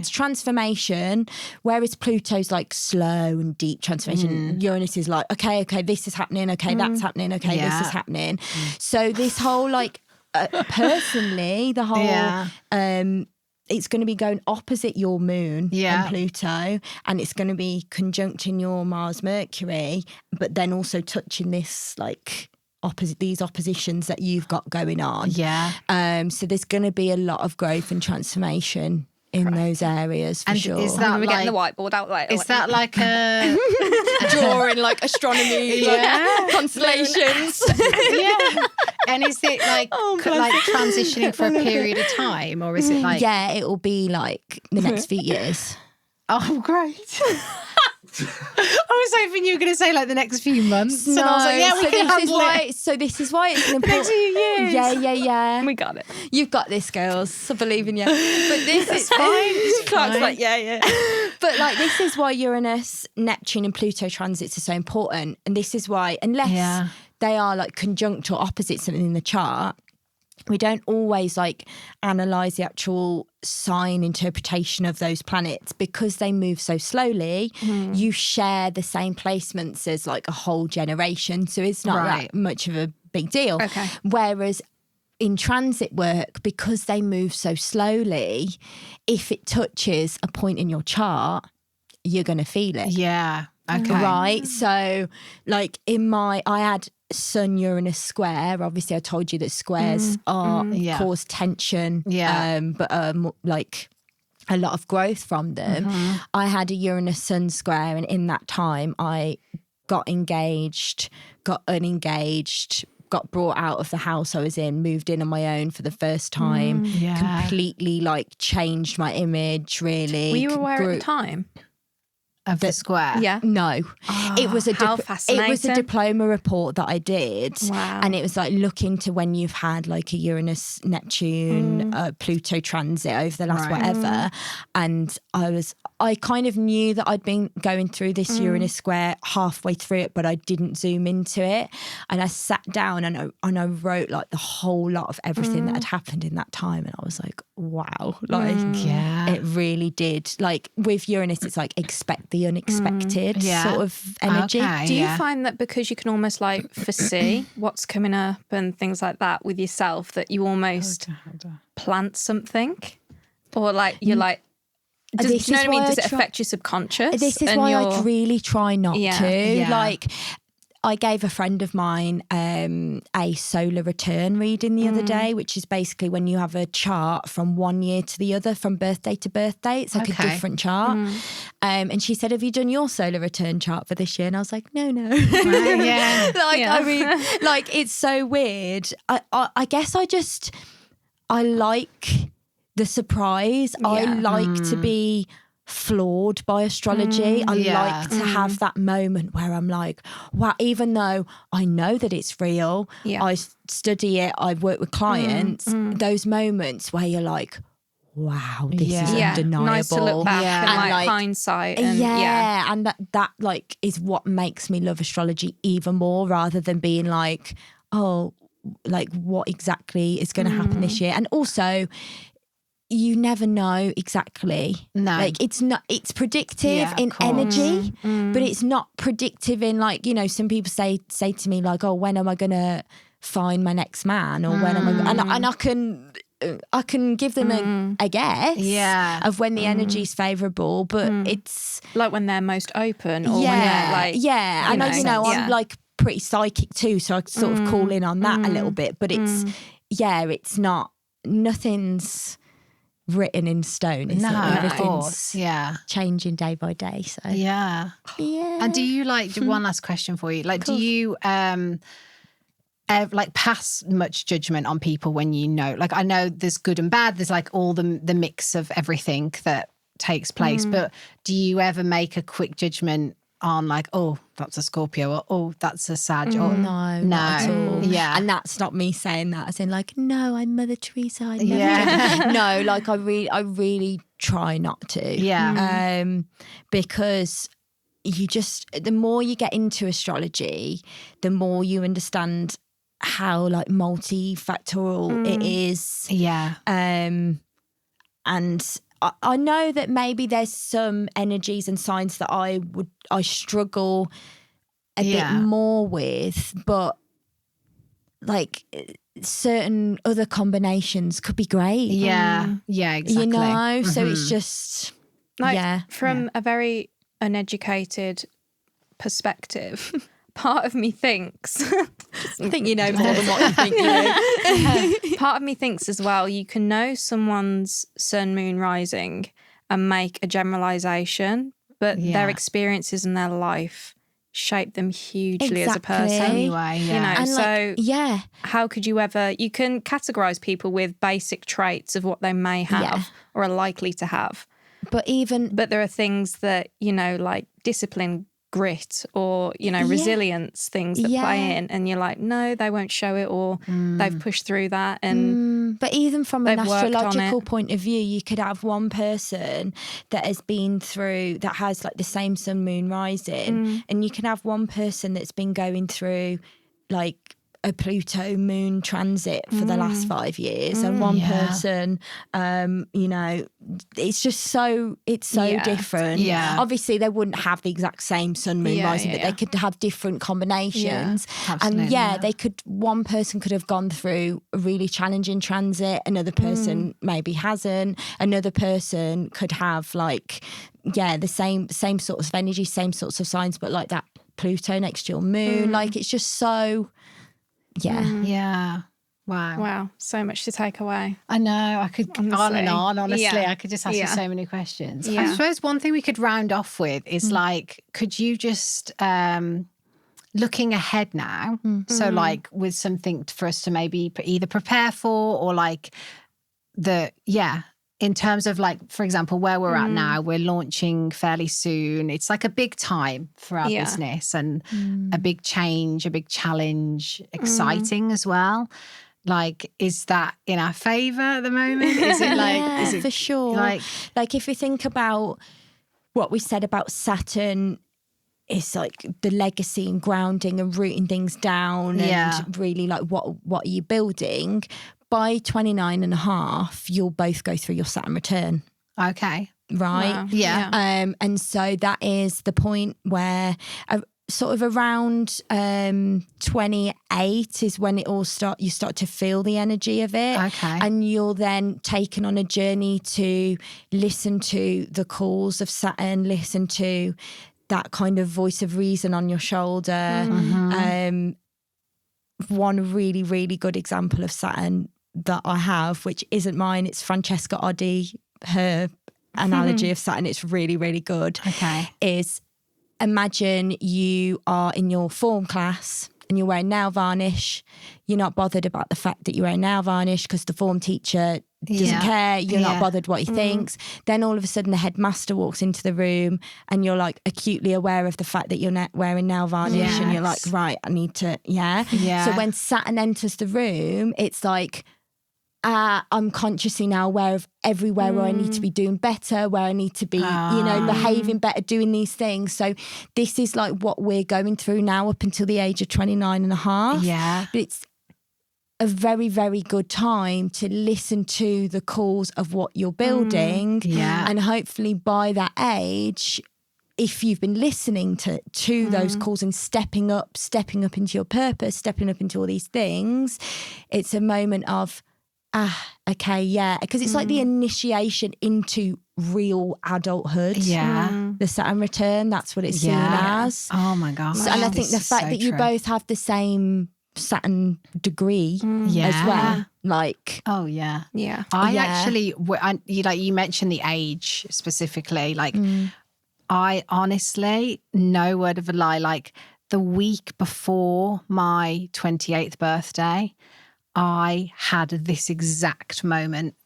C: transformation, whereas Pluto's like slow and deep transformation. Uranus is like, okay, this is happening, okay, that's happening, okay, this is happening. So this whole like, personally, the whole, it's going to be going opposite your moon and Pluto, and it's going to be conjuncting your Mars, Mercury, but then also touching this like, these oppositions that you've got going on. So there's going to be a lot of growth and transformation in those areas for sure.
B: Is that we're getting the whiteboard out later?
A: Is that like a
C: drawing like astronomy, like constellations?
A: And is it like like transitioning for a period of time, or is it like?
C: Yeah, it will be like the next few years.
A: Oh, great. I was hoping you were going to say like the next few months.
C: No,
A: and I was like, yeah, we can handle it.
C: So this is why it's an important...
A: The next few years.
C: Yeah.
B: We got it.
C: You've got this, girls. I believe in you. But this is
A: fine.
C: Clark's like, yeah. But like, this is why Uranus, Neptune and Pluto transits are so important. And this is why, unless they are like conjunct or opposite something in the chart, we don't always like analyse the actual sign interpretation of those planets because they move so slowly. You share the same placements as like a whole generation, so it's not that much of a big deal. Whereas in transit work, because they move so slowly, if it touches a point in your chart, you're going to feel it. Right. So like I had Sun Uranus square. Obviously I told you that squares cause tension, but like a lot of growth from them. I had a Uranus Sun square, and in that time I got engaged, got unengaged, got brought out of the house I was in, moved in on my own for the first time, completely like changed my image, really.
B: Were you aware at the time?
A: Of the square?
C: No. It was a
B: fascinating.
C: It was a diploma report that I did. Wow. And it was like look into when you've had like a Uranus, Neptune, Pluto transit over the last whatever. And I kind of knew that I'd been going through this Uranus square halfway through it, but I didn't zoom into it. And I sat down and I wrote like the whole lot of everything that had happened in that time. And I was like, wow, like it really did. Like with Uranus, it's like expect the unexpected sort of energy.
B: Do you find that because you can almost like foresee what's coming up and things like that with yourself, that you almost plant something, or like you're like, do you know what I mean? Does it affect your subconscious?
C: This is why I really try not to. Like, I gave a friend of mine a solar return reading the other day, which is basically when you have a chart from one year to the other, from birthday to birthday. It's like a different chart. And she said, have you done your solar return chart for this year? And I was like, no. I mean, like, it's so weird. I guess I like the surprise. I like to be floored by astrology. I like to have that moment where I'm like, wow, even though I know that it's real, I study it, I work with clients, those moments where you're like, wow, this is undeniable.
B: Nice to look back and like hindsight. And,
C: and that like is what makes me love astrology even more, rather than being like, oh, like what exactly is going to happen this year. And also, you never know exactly. No. Like it's predictive in energy, but it's not predictive in like, you know, some people say to me like, oh, when am I going to find my next man, or when am I and I can I can give them a guess of when the energy is favourable, but it's
B: like when they're most open, or when they're like
C: I know I'm like pretty psychic too, so I sort of call in on that a little bit, but it's it's not, nothing's written in stone, is it? Everything's changing day by day. So
A: And do you like, one last question for you, like, do you like pass much judgment on people when you know, like, I know there's good and bad, there's like all the mix of everything that takes place, but do you ever make a quick judgment on like, oh, that's a Scorpio, or oh, that's a Sag, or
C: no, not at all. And that's not me saying that as in like, no, I'm Mother Teresa, I never no, like I really try not to, because you just, the more you get into astrology, the more you understand how like multifactorial it is. And I know that maybe there's some energies and signs that I struggle a bit more with, but like certain other combinations could be great.
A: Exactly.
C: You know, so it's just
B: like from a very uneducated perspective, part of me thinks
C: I think you know more than what you think you know.
B: Part of me thinks as well, you can know someone's sun, moon, rising and make a generalization, but their experiences in their life shape them hugely as a person
A: anyway.
B: You know,
C: and
B: so
C: like,
B: how could you ever, you can categorize people with basic traits of what they may have or are likely to have, but there are things that, you know, like discipline, grit, or, you know, resilience, things that play in, and you're like, no, they won't show it, or they've pushed through that. And
C: but even from an astrological point of view, you could have one person that has been through, that has like the same sun, moon, rising, and you can have one person that's been going through like a Pluto moon transit for the last 5 years, and one person, you know, it's just so different. Obviously they wouldn't have the exact same sun, moon, rising, but they could have different combinations. And they could, one person could have gone through a really challenging transit, another person maybe hasn't, another person could have like the same sorts of energy, same sorts of signs, but like that Pluto next to your moon, like it's just so
B: wow, so much to take away.
A: I know, I could go on and on, honestly. I could just ask you so many questions. I suppose one thing we could round off with is like, could you just looking ahead now, so like with something for us to maybe either prepare for, or like in terms of like, for example, where we're at now, we're launching fairly soon. It's like a big time for our business, and a big change, a big challenge, exciting as well. Like, is that in our favour at the moment? Is it like, is it
C: for sure? Like if we think about what we said about Saturn, it's like the legacy and grounding and rooting things down, and really like what are you building? By 29 and a half, you'll both go through your Saturn return.
A: Okay.
C: Right?
A: Wow.
C: And so that is the point where sort of around 28 is when it all you start to feel the energy of it.
A: Okay.
C: And you're then taken on a journey to listen to the calls of Saturn, listen to that kind of voice of reason on your shoulder. One really, really good example of Saturn that I have, which isn't mine, it's Francesca Oddi, her analogy of Saturn, it's really, really good, is imagine you are in your form class and you're wearing nail varnish. You're not bothered about the fact that you're wearing nail varnish because the form teacher doesn't care. You're not bothered what he thinks. Then all of a sudden the headmaster walks into the room and you're like acutely aware of the fact that you're wearing nail varnish, and you're like, right, I need to, So when Saturn enters the room, it's like, I'm consciously now aware of everywhere where I need to be doing better, where I need to be, you know, behaving better, doing these things. So this is like what we're going through now up until the age of 29 and a half. But it's a very, very good time to listen to the calls of what you're building. And hopefully by that age, if you've been listening to those calls and stepping up into your purpose, stepping up into all these things, it's a moment of, Okay, yeah. Because it's like the initiation into real adulthood.
A: Yeah.
C: The Saturn return, that's what it's seen as.
A: Oh my gosh.
C: So, and I think the fact that you both have the same Saturn degree as well. Like,
A: oh yeah.
B: Yeah.
A: I actually, you mentioned the age specifically. Like, I honestly, no word of a lie, like the week before my 28th birthday, I had this exact moment,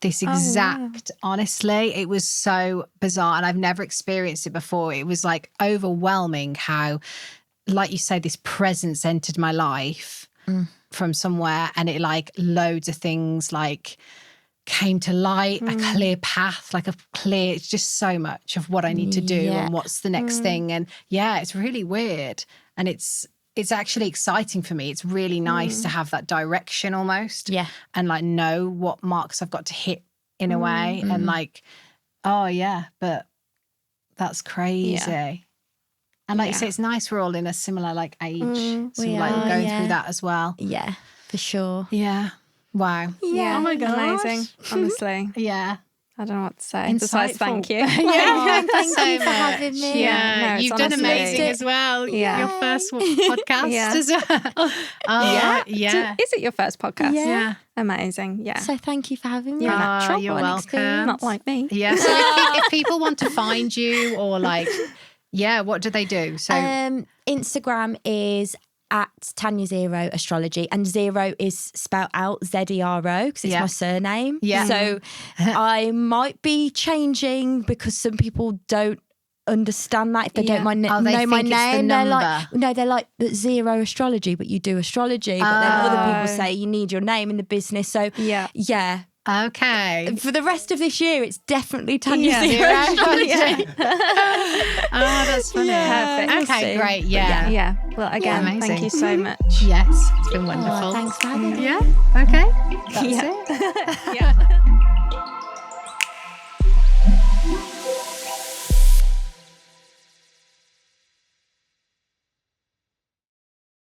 A: honestly, it was so bizarre and I've never experienced it before. It was like overwhelming how, like you say, this presence entered my life from somewhere, and it like loads of things like came to light, a clear path, like it's just so much of what I need to do and what's the next thing. And it's really weird. And it's actually exciting for me. It's really nice to have that direction almost. Yeah. And like know what marks I've got to hit in a way. And like, but that's crazy. Yeah. And like you say, it's nice we're all in a similar like age. So we're going through that as well.
C: Yeah, for sure.
A: Yeah. Wow.
B: Yeah.
A: Oh my God.
B: Amazing. Honestly.
A: Yeah.
B: I don't know what to say. Besides, thank you.
C: Thank you for having me.
A: Yeah,
B: no,
A: you've done amazing as well.
B: Yeah.
A: Your first podcast as well.
B: Yeah. Is it your first podcast?
C: Yeah.
B: Amazing. Yeah.
C: So thank you for having me.
B: You're a natural.
A: You're welcome.
B: Not like me.
A: Yeah. So if people want to find you or like, what do they do? So
C: Instagram is at Tanya Zero Astrology, and Zero is spelled out Zero because it's my surname. Yeah. So I might be changing because some people don't understand that if they don't know my name. They're like, but Zero Astrology, but you do astrology. But then other people say you need your name in the business. So yeah.
A: Okay.
C: For the rest of this year, it's definitely Tanya Zero Astrology.
A: Oh, that's funny. Perfect. Okay, great.
B: Yeah. Well, again, thank you so much.
A: Yes, it's been wonderful.
C: Thanks for having me.
A: Yeah. Okay. That's it.
B: Yeah.